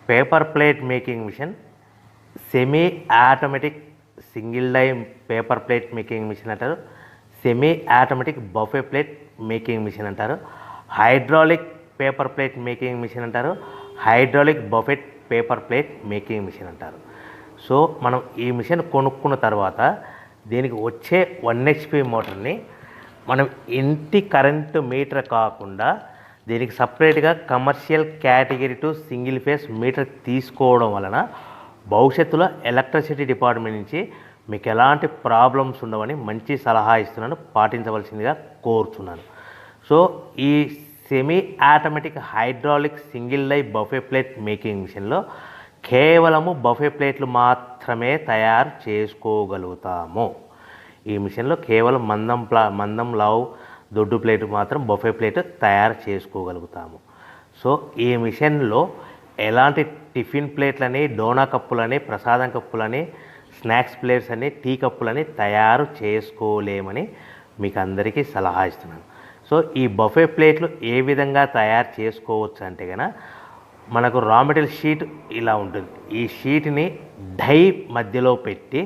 Paper plate making machine, semi automatic single die paper plate making machine అంటారు, semi automatic buffet plate making machine అంటారు, hydraulic paper plate making machine అంటారు, hydraulic buffet paper plate making machine అంటారు. So మనం ఈ machine కొనుక్కున్న తర్వాత దీనికి వచ్చే 1 HP మోటార్ని మనం ఇంటి కరెంటు మీటర్ కాకుండా దీనికి సపరేట్గా commercial category to single phase metre తీసుకోవడం వలన భవిష్యత్తులో ఎలక్ట్రిసిటీ డిపార్ట్మెంట్ నుంచి మీకు ఎలాంటి ప్రాబ్లమ్స్ ఉండవని మంచి సలహా ఇస్తున్నాను, పాటించవలసిందిగా కోరుతున్నాను. సో ఈ semi automatic hydraulic single die buffet plate making మిషన్లో కేవలము బఫే ప్లేట్లు మాత్రమే తయారు చేసుకోగలుగుతాము. ఈ మిషన్లో కేవలం మందం లావు దొడ్డు ప్లేట్ మాత్రం బఫే ప్లేట్ తయారు చేసుకోగలుగుతాము. సో ఈ మిషన్లో ఎలాంటి టిఫిన్ ప్లేట్లని, డోనా కప్పులని, ప్రసాదం కప్పులని, స్నాక్స్ ప్లేట్స్ అని, టీ కప్పులని తయారు చేసుకోలేమని మీకు అందరికీ సలహా ఇస్తున్నాను. సో ఈ బఫే ప్లేట్లు ఏ విధంగా తయారు చేసుకోవచ్చు అంటే కనుక మనకు రా మెటీరియల్ షీట్ ఇలా ఉంటుంది. ఈ షీట్ని డై మధ్యలో పెట్టి